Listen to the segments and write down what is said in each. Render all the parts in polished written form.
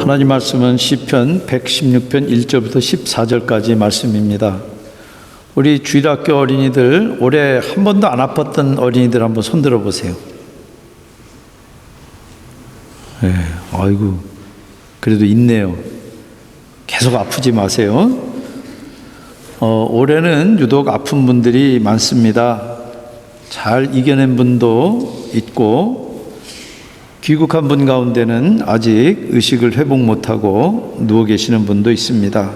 하나님 말씀은 시편 116편 1절부터 14절까지 말씀입니다. 우리 주일학교 어린이들 올해 한 번도 안 아팠던 어린이들 한번 손들어 보세요. 네, 아이고 그래도 있네요. 계속 아프지 마세요. 올해는 유독 아픈 분들이 많습니다. 잘 이겨낸 분도 있고 귀국한 분 가운데는 아직 의식을 회복 못하고 누워 계시는 분도 있습니다.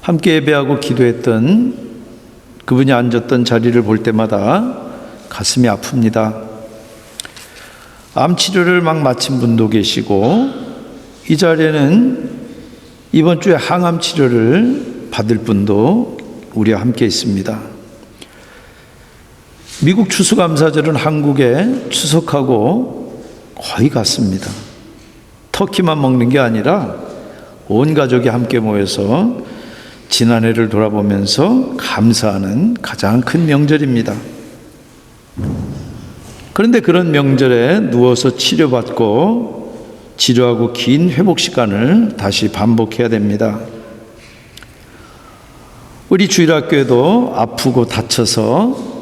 함께 예배하고 기도했던 그분이 앉았던 자리를 볼 때마다 가슴이 아픕니다. 암 치료를 막 마친 분도 계시고 이 자리에는 이번 주에 항암 치료를 받을 분도 우리와 함께 있습니다. 미국 추수감사절은 한국에 추석하고 거의 같습니다. 터키만 먹는 게 아니라 온 가족이 함께 모여서 지난해를 돌아보면서 감사하는 가장 큰 명절입니다. 그런데 그런 명절에 누워서 치료받고 치료하고 긴 회복 시간을 다시 반복해야 됩니다. 우리 주일학교에도 아프고 다쳐서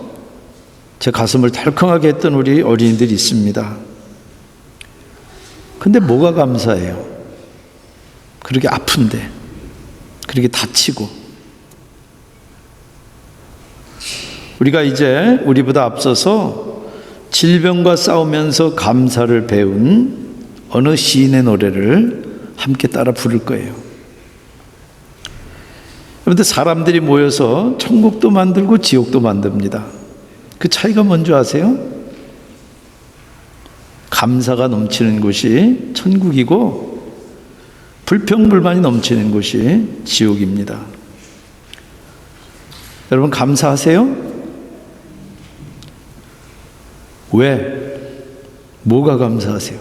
제 가슴을 덜컹하게 했던 우리 어린이들이 있습니다. 근데 뭐가 감사해요? 그렇게 아픈데, 그렇게 다치고. 우리가 이제 우리보다 앞서서 질병과 싸우면서 감사를 배운 어느 시인의 노래를 함께 따라 부를 거예요. 그런데 사람들이 모여서 천국도 만들고 지옥도 만듭니다. 그 차이가 뭔지 아세요? 감사가 넘치는 곳이 천국이고 불평불만이 넘치는 곳이 지옥입니다. 여러분 감사하세요? 왜? 뭐가 감사하세요?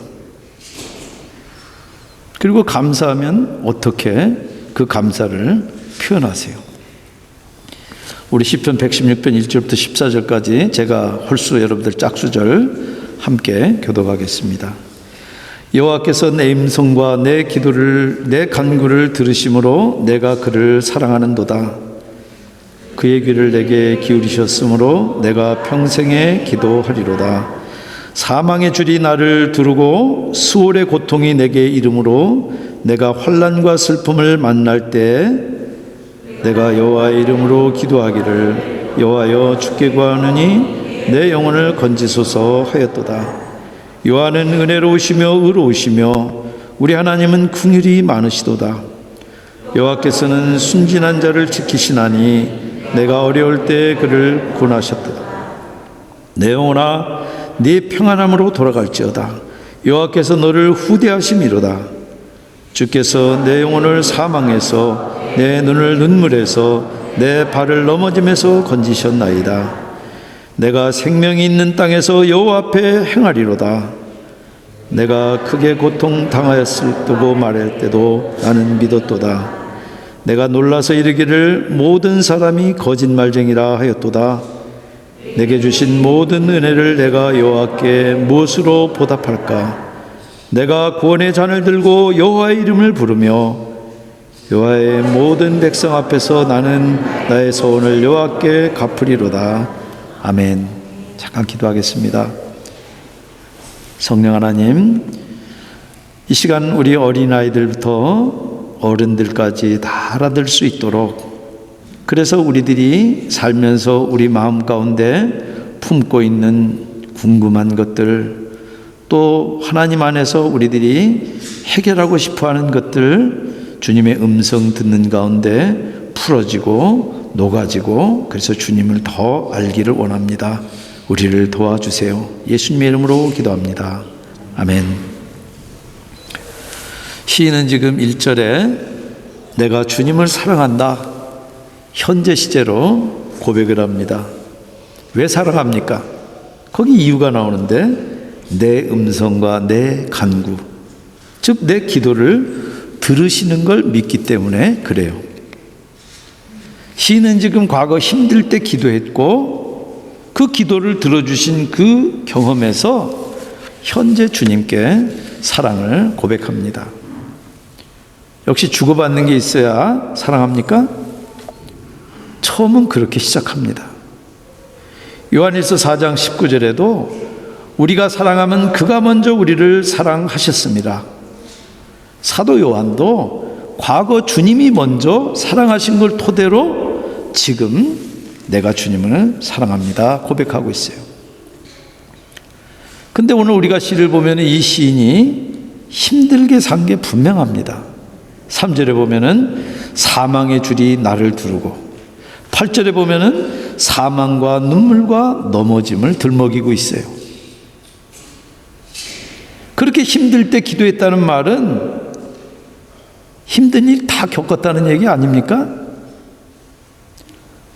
그리고 감사하면 어떻게 그 감사를 표현하세요? 우리 시편 116편 1절부터 14절까지 제가 홀수 여러분들 짝수절 함께 교독하겠습니다. 여호와께서 내 음성과 내 기도를 내 간구를 들으심으로 내가 그를 사랑하는도다. 그의 귀를 내게 기울이셨으므로 내가 평생에 기도하리로다. 사망의 줄이 나를 두르고 수월의 고통이 내게 이름으로 내가 환난과 슬픔을 만날 때 내가 여호와의 이름으로 기도하기를 여호와여 주께 구하노니 내 영혼을 건지소서 하였도다. 여호와는 은혜로우시며 의로우시며 우리 하나님은 긍휼이 많으시도다. 여호와께서는 순진한 자를 지키시나니 내가 어려울 때 그를 구원하셨도다. 내 영혼아 네 평안함으로 돌아갈지어다. 여호와께서 너를 후대하심이로다. 주께서 내 영혼을 사망에서 내 눈을 눈물에서 내 발을 넘어짐에서 건지셨나이다. 내가 생명이 있는 땅에서 여호와 앞에 행하리로다. 내가 크게 고통 당하였을 때고 말할 때도 나는 믿었도다. 내가 놀라서 이르기를 모든 사람이 거짓말쟁이라 하였도다. 내게 주신 모든 은혜를 내가 여호와께 무엇으로 보답할까? 내가 구원의 잔을 들고 여호와의 이름을 부르며 여호와의 모든 백성 앞에서 나는 나의 소원을 여호와께 갚으리로다. 아멘. 잠깐 기도하겠습니다. 성령 하나님, 이 시간 우리 어린아이들부터 어른들까지 다 알아들 수 있도록, 그래서 우리들이 살면서 우리 마음 가운데 품고 있는 궁금한 것들, 또 하나님 안에서 우리들이 해결하고 싶어하는 것들 주님의 음성 듣는 가운데 풀어지고 녹아지고, 그래서 주님을 더 알기를 원합니다. 우리를 도와주세요. 예수님의 이름으로 기도합니다. 아멘. 시인은 지금 1절에 내가 주님을 사랑한다, 현재 시제로 고백을 합니다. 왜 사랑합니까? 거기 이유가 나오는데 내 음성과 내 간구, 즉 내 기도를 들으시는 걸 믿기 때문에 그래요. 시인은 지금 과거 힘들 때 기도했고 그 기도를 들어주신 그 경험에서 현재 주님께 사랑을 고백합니다. 역시 주고받는 게 있어야 사랑합니까? 처음은 그렇게 시작합니다. 요한일서 4장 19절에도 우리가 사랑하면 그가 먼저 우리를 사랑하셨습니다. 사도 요한도 과거 주님이 먼저 사랑하신 걸 토대로 지금 내가 주님을 사랑합니다 고백하고 있어요. 근데 오늘 우리가 시를 보면 이 시인이 힘들게 산 게 분명합니다. 3절에 보면은 사망의 줄이 나를 두르고, 8절에 보면은 사망과 눈물과 넘어짐을 들먹이고 있어요. 그렇게 힘들 때 기도했다는 말은 힘든 일 다 겪었다는 얘기 아닙니까?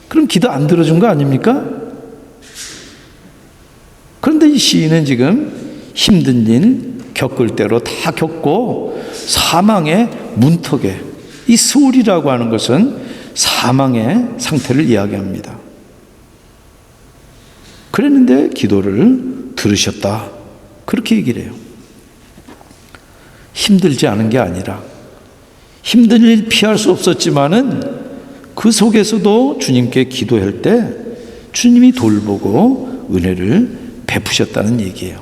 그럼 기도 안 들어준 거 아닙니까? 그런데 이 시인은 지금 힘든 일 겪을 대로 다 겪고 사망의 문턱에, 이 스울이라고 하는 것은 사망의 상태를 이야기합니다. 그랬는데 기도를 들으셨다, 그렇게 얘기를 해요. 힘들지 않은 게 아니라, 힘든 일 피할 수 없었지만은 그 속에서도 주님께 기도할 때 주님이 돌보고 은혜를 베푸셨다는 얘기예요.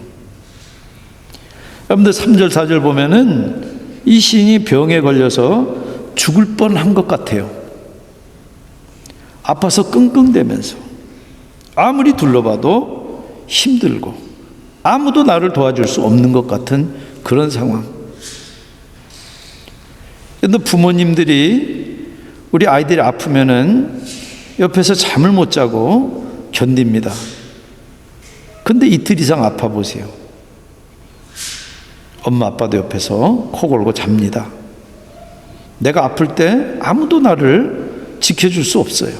여러분들 3절 4절 보면은 이 시인이 병에 걸려서 죽을 뻔한 것 같아요. 아파서 끙끙대면서 아무리 둘러봐도 힘들고 아무도 나를 도와줄 수 없는 것 같은 그런 상황. 그런데 부모님들이 우리 아이들이 아프면은 옆에서 잠을 못 자고 견딥니다. 근데 이틀 이상 아파 보세요. 엄마 아빠도 옆에서 코 골고 잡니다. 내가 아플 때 아무도 나를 지켜줄 수 없어요.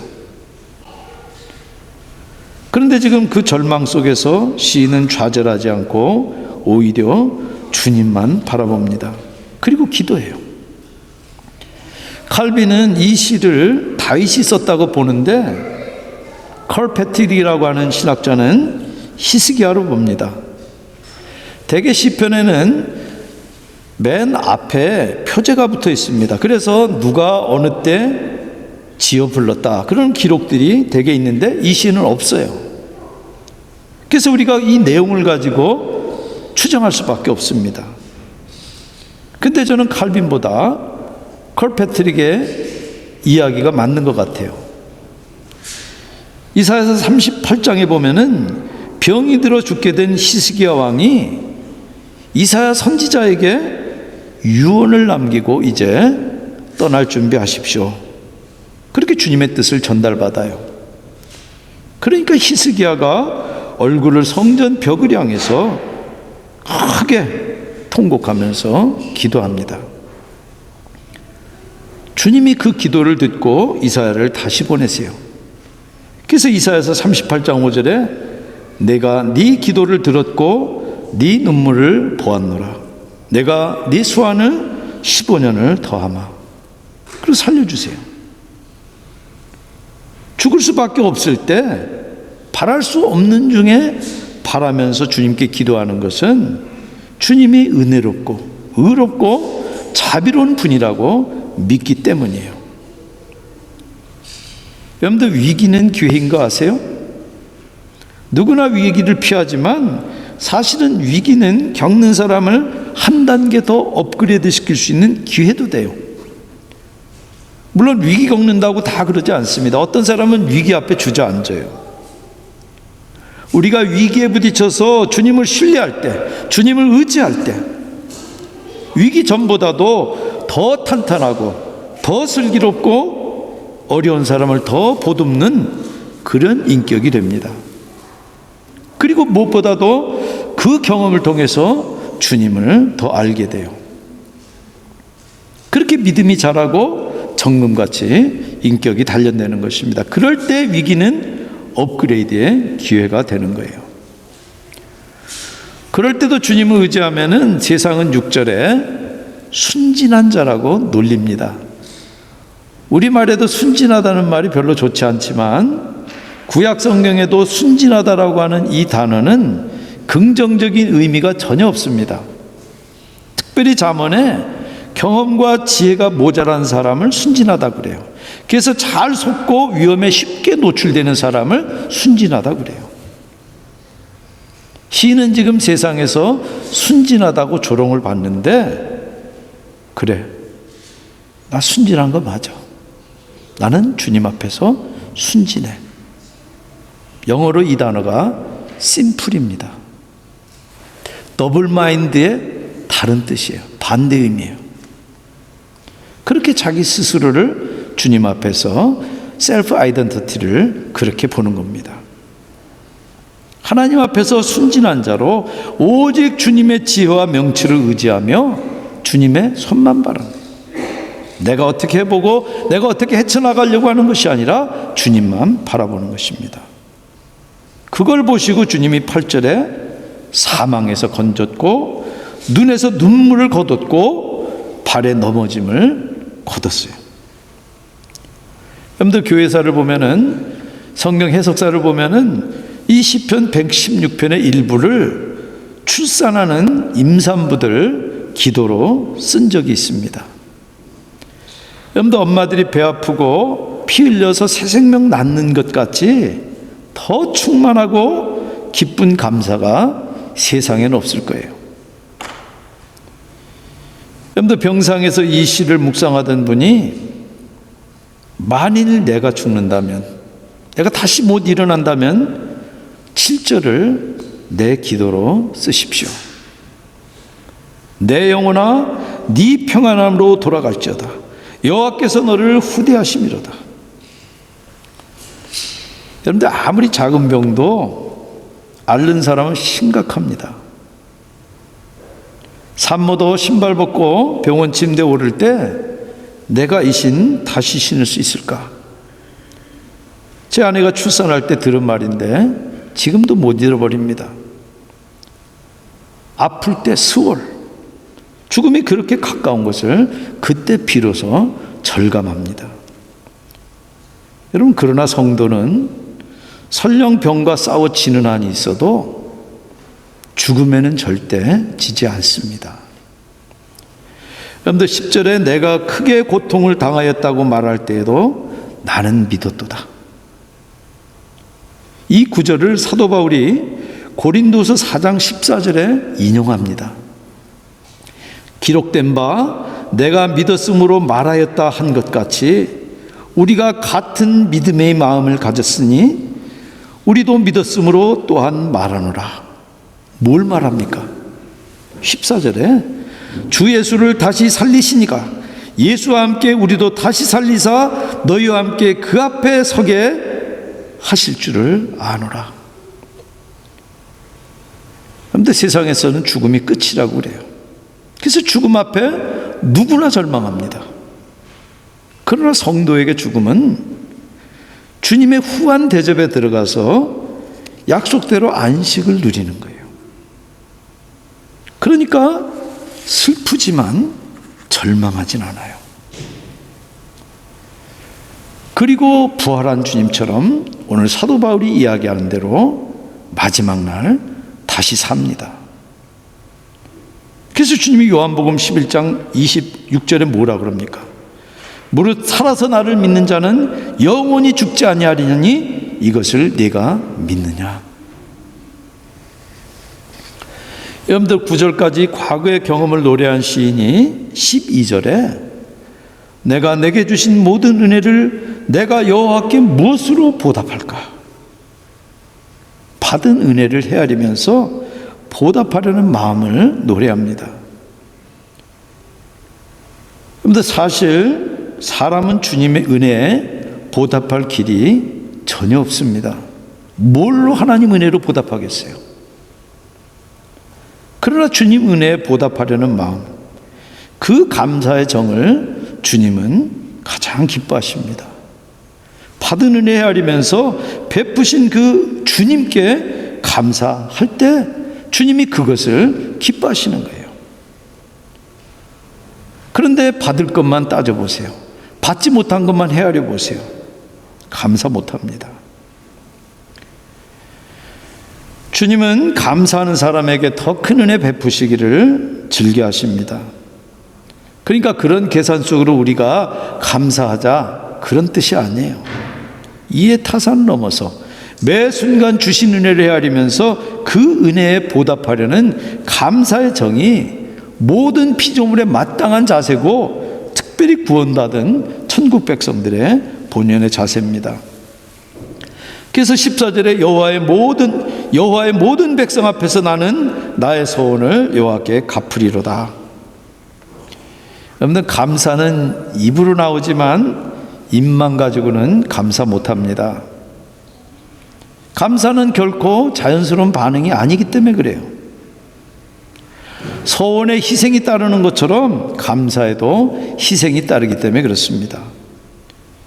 그런데 지금 그 절망 속에서 시인은 좌절하지 않고 오히려 주님만 바라봅니다. 그리고 기도해요. 칼빈은 이 시를 다윗이 썼다고 보는데 컬패트릭이라고 하는 신학자는 히스기야로 봅니다. 대개 시편에는 맨 앞에 표제가 붙어 있습니다. 그래서 누가 어느 때 지어 불렀다, 그런 기록들이 대개 있는데 이 시는 없어요. 그래서 우리가 이 내용을 가지고 추정할 수밖에 없습니다. 근데 저는 칼빈보다 컬패트릭의 이야기가 맞는 것 같아요. 이사야서 38장에 보면은 병이 들어 죽게 된 히스기야 왕이 이사야 선지자에게 유언을 남기고 이제 떠날 준비하십시오, 그렇게 주님의 뜻을 전달받아요. 그러니까 히스기야가 얼굴을 성전 벽을 향해서 크게 통곡하면서 기도합니다. 주님이 그 기도를 듣고 이사야를 다시 보내세요. 그래서 이사야서 38장 5절에 내가 네 기도를 들었고 네 눈물을 보았노라. 내가 네 수완을 15년을 더하마. 그리고 살려주세요. 죽을 수밖에 없을 때 바랄 수 없는 중에 바라면서 주님께 기도하는 것은 주님이 은혜롭고 의롭고 자비로운 분이라고 믿기 때문이에요. 여러분들, 위기는 기회인 거 아세요? 누구나 위기를 피하지만 사실은 위기는 겪는 사람을 한 단계 더 업그레이드 시킬 수 있는 기회도 돼요. 물론 위기 겪는다고 다 그러지 않습니다. 어떤 사람은 위기 앞에 주저앉아요. 우리가 위기에 부딪혀서 주님을 신뢰할 때, 주님을 의지할 때 위기 전보다도 더 탄탄하고 더 슬기롭고 어려운 사람을 더 보듬는 그런 인격이 됩니다. 그리고 무엇보다도 그 경험을 통해서 주님을 더 알게 돼요. 그렇게 믿음이 자라고 정금같이 인격이 단련되는 것입니다. 그럴 때 위기는 업그레이드의 기회가 되는 거예요. 그럴 때도 주님을 의지하면은 세상은 6절에 순진한 자라고 놀립니다. 우리말에도 순진하다는 말이 별로 좋지 않지만 구약 성경에도 순진하다라고 하는 이 단어는 긍정적인 의미가 전혀 없습니다. 특별히 잠언에 경험과 지혜가 모자란 사람을 순진하다 그래요. 그래서 잘 속고 위험에 쉽게 노출되는 사람을 순진하다 그래요. 시인은 지금 세상에서 순진하다고 조롱을 받는데, 그래, 나 순진한 거 맞아. 나는 주님 앞에서 순진해. 영어로 이 단어가 심플입니다. 더블 마인드의 다른 뜻이에요. 반대 의미예요. 그렇게 자기 스스로를 주님 앞에서 셀프 아이덴티티를 그렇게 보는 겁니다. 하나님 앞에서 순진한 자로 오직 주님의 지혜와 명치를 의지하며 주님의 손만 바라는, 내가 어떻게 해보고 내가 어떻게 헤쳐나가려고 하는 것이 아니라 주님만 바라보는 것입니다. 그걸 보시고 주님이 8절에 사망에서 건졌고 눈에서 눈물을 거뒀고 발에 넘어짐을 거뒀어요. 여러분들 교회사를 보면은, 성경 해석사를 보면은 이 시편 116편의 일부를 출산하는 임산부들 기도로 쓴 적이 있습니다. 여러분들 엄마들이 배 아프고 피 흘려서 새 생명 낳는 것 같이 더 충만하고 기쁜 감사가 세상에는 없을 거예요. 여러분들 병상에서 이 시를 묵상하던 분이, 만일 내가 죽는다면, 내가 다시 못 일어난다면 7절을 내 기도로 쓰십시오. 내 영혼아 네 평안함으로 돌아갈지어다. 여호와께서 너를 후대하심이로다. 여러분들 아무리 작은 병도 앓는 사람은 심각합니다. 산모도 신발 벗고 병원 침대에 오를 때 내가 이 신 다시 신을 수 있을까? 제 아내가 출산할 때 들은 말인데 지금도 못 잃어버립니다. 아플 때 수월, 죽음이 그렇게 가까운 것을 그때 비로소 절감합니다. 여러분, 그러나 성도는 설령 병과 싸워 지는 한이 있어도 죽음에는 절대 지지 않습니다. 여러분들 10절에 내가 크게 고통을 당하였다고 말할 때에도 나는 믿었도다. 이 구절을 사도 바울이 고린도서 4장 14절에 인용합니다. 기록된 바 내가 믿었으므로 말하였다 한 것 같이 우리가 같은 믿음의 마음을 가졌으니 우리도 믿었으므로 또한 말하노라. 뭘 말합니까? 14절에 주 예수를 다시 살리시니까 예수와 함께 우리도 다시 살리사 너희와 함께 그 앞에 서게 하실 줄을 아노라. 그런데 세상에서는 죽음이 끝이라고 그래요. 그래서 죽음 앞에 누구나 절망합니다. 그러나 성도에게 죽음은 주님의 후한 대접에 들어가서 약속대로 안식을 누리는 거예요. 그러니까 슬프지만 절망하진 않아요. 그리고 부활한 주님처럼 오늘 사도 바울이 이야기하는 대로 마지막 날 다시 삽니다. 그래서 주님이 요한복음 11장 26절에 뭐라 그럽니까? 무릇 살아서 나를 믿는 자는 영원히 죽지 아니하리니 이것을 네가 믿느냐? 여러분들 9절까지 과거의 경험을 노래한 시인이 12절에 내가 내게 주신 모든 은혜를 내가 여호와께 무엇으로 보답할까? 받은 은혜를 헤아리면서 보답하려는 마음을 노래합니다. 그런데 사실 사람은 주님의 은혜에 보답할 길이 전혀 없습니다. 뭘로 하나님 은혜로 보답하겠어요? 그러나 주님 은혜에 보답하려는 마음, 그 감사의 정을 주님은 가장 기뻐하십니다. 받은 은혜 헤아리면서 베푸신 그 주님께 감사할 때 주님이 그것을 기뻐하시는 거예요. 그런데 받을 것만 따져보세요. 받지 못한 것만 헤아려 보세요. 감사 못합니다. 주님은 감사하는 사람에게 더 큰 은혜 베푸시기를 즐겨하십니다. 그러니까 그런 계산 속으로 우리가 감사하자 그런 뜻이 아니에요. 이해 타산을 넘어서 매 순간 주신 은혜를 헤아리면서 그 은혜에 보답하려는 감사의 정이 모든 피조물의 마땅한 자세고 특별히 구원받은 천국 백성들의 본연의 자세입니다. 그래서 14절에 여호와의 모든 백성 앞에서 나는 나의 소원을 여호와께 갚으리로다. 여러분들, 감사는 입으로 나오지만 입만 가지고는 감사 못합니다. 감사는 결코 자연스러운 반응이 아니기 때문에 그래요. 소원에 희생이 따르는 것처럼 감사에도 희생이 따르기 때문에 그렇습니다.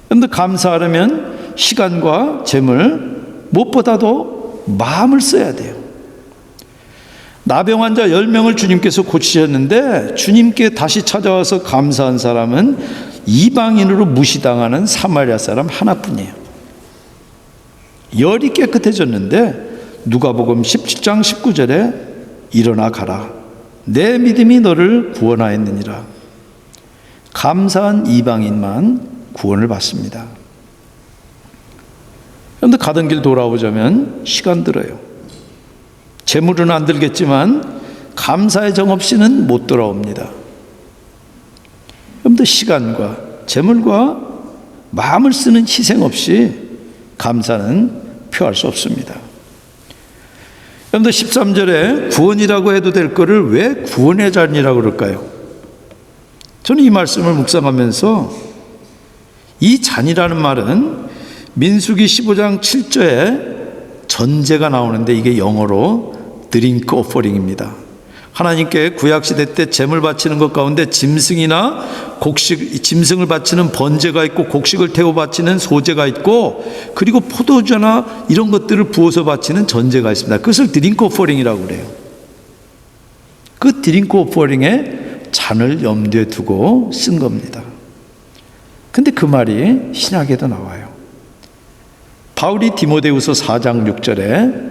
그런데 감사하려면 시간과 재물, 무엇보다도 마음을 써야 돼요. 나병 환자 10명을 주님께서 고치셨는데 주님께 다시 찾아와서 감사한 사람은 이방인으로 무시당하는 사마리아 사람 하나뿐이에요. 열이 깨끗해졌는데 누가복음 17장 19절에 일어나 가라. 내 믿음이 너를 구원하였느니라. 감사한 이방인만 구원을 받습니다. 그런데 가던 길 돌아오자면 시간 들어요. 재물은 안 들겠지만 감사의 정 없이는 못 돌아옵니다. 여러분들, 시간과 재물과 마음을 쓰는 희생 없이 감사는 표할 수 없습니다. 여러분들, 13절에 구원이라고 해도 될 거를 왜 구원의 잔이라고 그럴까요? 저는 이 말씀을 묵상하면서 이 잔이라는 말은 민수기 15장 7절에 전제가 나오는데 이게 영어로 드링크 오퍼링입니다. 하나님께 구약시대 때 제물 바치는 것 가운데 짐승이나 짐승을 바치는 번제가 있고 곡식을 태워 바치는 소제가 있고 그리고 포도주나 이런 것들을 부어서 바치는 전제가 있습니다. 그것을 드링크 오퍼링이라고 그래요. 그 드링크 오퍼링에 잔을 염두에 두고 쓴 겁니다. 근데 그 말이 신약에도 나와요. 바울이 디모데후서 4장 6절에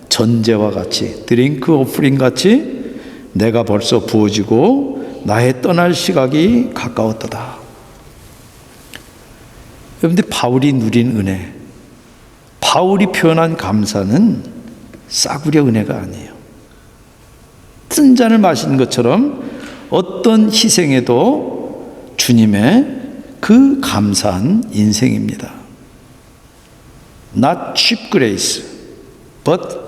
전제와 같이 드링크 오프링 같이 내가 벌써 부어지고 나의 떠날 시각이 가까웠도다. 여러분들, 바울이 누린 은혜, 바울이 표현한 감사는 싸구려 은혜가 아니에요. 쓴 잔을 마신 것처럼 어떤 희생에도 주님의 그 감사한 인생입니다. Not cheap grace, but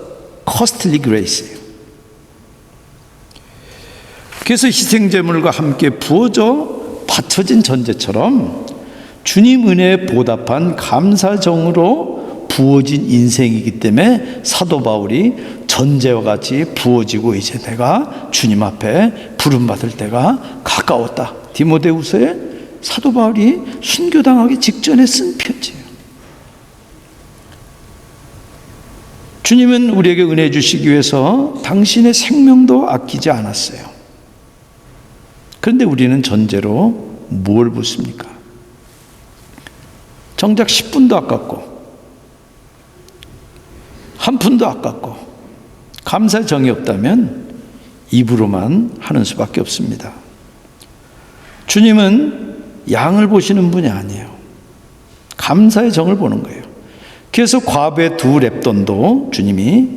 costly grace. 그래서 희생제물과 함께 부어져 바쳐진 전제처럼 주님 은혜에 보답한 감사정으로 부어진 인생이기 때문에 사도 바울이 전제와 같이 부어지고 이제 내가 주님 앞에 부름받을 때가 가까웠다. 디모데후서에 사도 바울이 순교당하기 직전에 쓴 편지예요. 주님은 우리에게 은혜 주시기 위해서 당신의 생명도 아끼지 않았어요. 그런데 우리는 전제로 뭘 붓습니까? 정작 10분도 아깝고 한 푼도 아깝고 감사의 정이 없다면 입으로만 하는 수밖에 없습니다. 주님은 양을 보시는 분이 아니에요. 감사의 정을 보는 거예요. 그래서 과부의 2렙돈도 주님이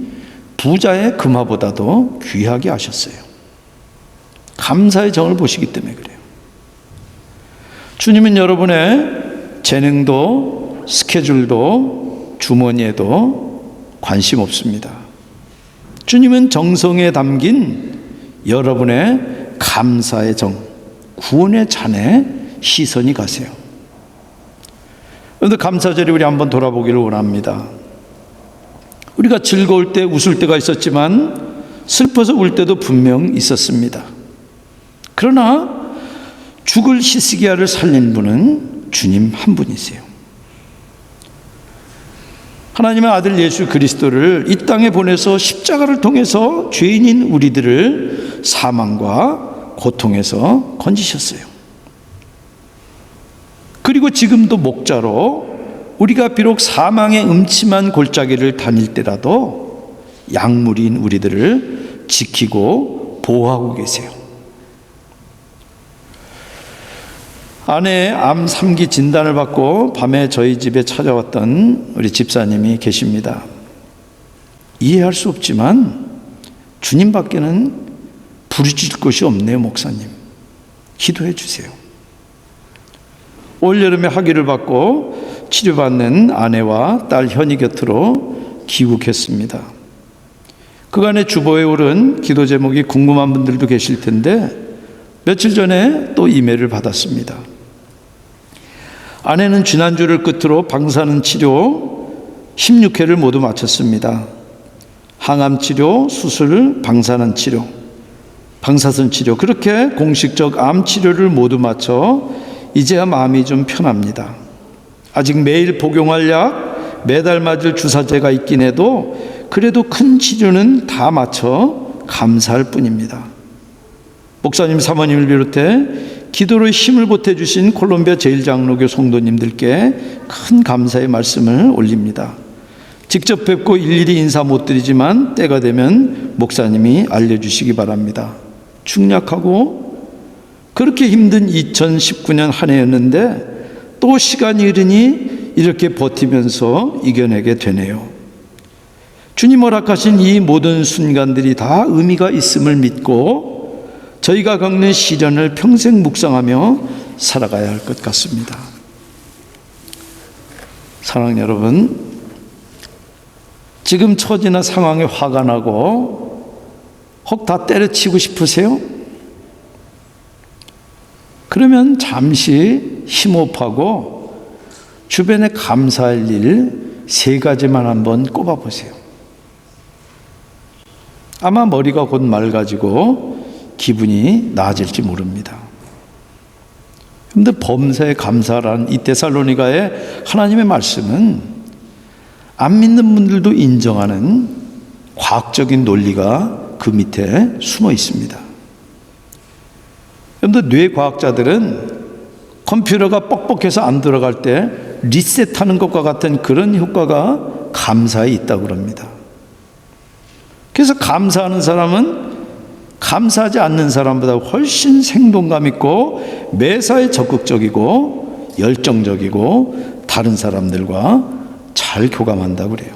부자의 금화보다도 귀하게 하셨어요. 감사의 정을 보시기 때문에 그래요. 주님은 여러분의 재능도 스케줄도 주머니에도 관심 없습니다. 주님은 정성에 담긴 여러분의 감사의 정, 구원의 잔에 시선이 가세요. 그런데 감사절에 우리 한번 돌아보기를 원합니다. 우리가 즐거울 때 웃을 때가 있었지만 슬퍼서 울 때도 분명 있었습니다. 그러나 죽을 히스기야를 살린 분은 주님 한 분이세요. 하나님의 아들 예수 그리스도를 이 땅에 보내서 십자가를 통해서 죄인인 우리들을 사망과 고통에서 건지셨어요. 그리고 지금도 목자로 우리가 비록 사망의 음침한 골짜기를 다닐 때라도 약물인 우리들을 지키고 보호하고 계세요. 아내의 암 3기 진단을 받고 밤에 저희 집에 찾아왔던 우리 집사님이 계십니다. 이해할 수 없지만 주님밖에는 부르짖을 곳이 없네요, 목사님. 기도해 주세요. 올여름에 학위를 받고 치료받는 아내와 딸 현이 곁으로 귀국했습니다. 그간의 주보에 오른 기도 제목이 궁금한 분들도 계실 텐데 며칠 전에 또 이메일을 받았습니다. 아내는 지난주를 끝으로 방사능 치료 16회를 모두 마쳤습니다. 항암 치료, 수술, 방사선 치료, 그렇게 공식적 암 치료를 모두 마쳐 이제야 마음이 좀 편합니다. 아직 매일 복용할 약, 매달 맞을 주사제가 있긴 해도 그래도 큰 치료는 다 마쳐 감사할 뿐입니다. 목사님, 사모님을 비롯해 기도로 힘을 보태주신 콜롬비아 제일장로교 성도님들께 큰 감사의 말씀을 올립니다. 직접 뵙고 일일이 인사 못 드리지만 때가 되면 목사님이 알려주시기 바랍니다. 중약하고 그렇게 힘든 2019년 한 해였는데 또 시간이 흐르니 이렇게 버티면서 이겨내게 되네요. 주님 허락하신 이 모든 순간들이 다 의미가 있음을 믿고 저희가 겪는 시련을 평생 묵상하며 살아가야 할 것 같습니다. 사랑하는 여러분, 지금 처지나 상황에 화가 나고 혹 다 때려치고 싶으세요? 그러면 잠시 심호흡하고 주변에 감사할 일 3가지만 한번 꼽아보세요. 아마 머리가 곧 맑아지고 기분이 나아질지 모릅니다. 그런데 범사에 감사란 이 데살로니가의 하나님의 말씀은 안 믿는 분들도 인정하는 과학적인 논리가 그 밑에 숨어 있습니다. 그런데 뇌과학자들은 컴퓨터가 뻑뻑해서 안 들어갈 때 리셋하는 것과 같은 그런 효과가 감사에 있다고 합니다. 그래서 감사하는 사람은 감사하지 않는 사람보다 훨씬 생동감 있고 매사에 적극적이고 열정적이고 다른 사람들과 잘 교감한다고 그래요.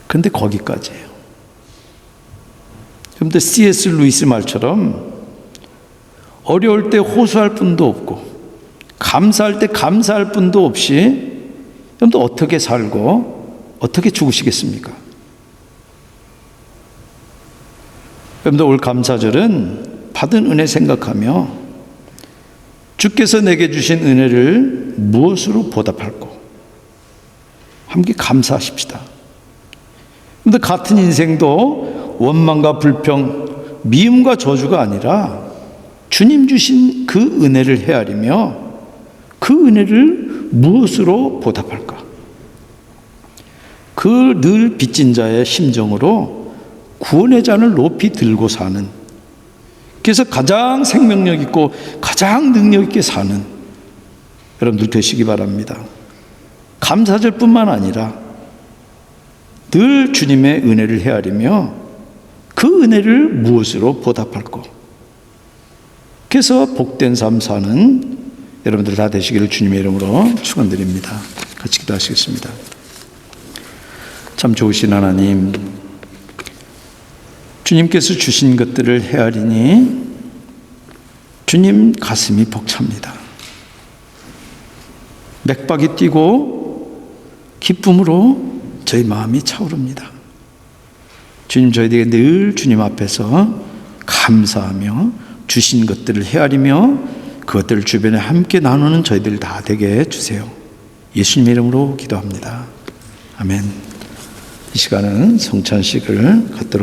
그런데 거기까지예요. 그런데 C.S. 루이스 말처럼 어려울 때 호소할 뿐도 없고 감사할 때 감사할 뿐도 없이 그럼 어떻게 살고 어떻게 죽으시겠습니까? 여러분들 올 감사절은 받은 은혜 생각하며 주께서 내게 주신 은혜를 무엇으로 보답할까? 함께 감사하십시다. 그런데 같은 인생도 원망과 불평, 미움과 저주가 아니라 주님 주신 그 은혜를 헤아리며 그 은혜를 무엇으로 보답할까? 그 늘 빚진 자의 심정으로 구원의 잔을 높이 들고 사는, 그래서 가장 생명력 있고 가장 능력 있게 사는 여러분들 되시기 바랍니다. 감사절뿐만 아니라 늘 주님의 은혜를 헤아리며 그 은혜를 무엇으로 보답할까? 그래서 복된 삶 사는 여러분들 다 되시기를 주님의 이름으로 축원드립니다. 같이 기도하시겠습니다. 참 좋으신 하나님, 주님께서 주신 것들을 헤아리니 주님 가슴이 벅찹니다. 맥박이 뛰고 기쁨으로 저희 마음이 차오릅니다. 주님, 저희들에게 늘 주님 앞에서 감사하며 주신 것들을 헤아리며 그것들을 주변에 함께 나누는 저희들 다 되게 해주세요. 예수님의 이름으로 기도합니다. 아멘. 이 시간은 성찬식을 갖도록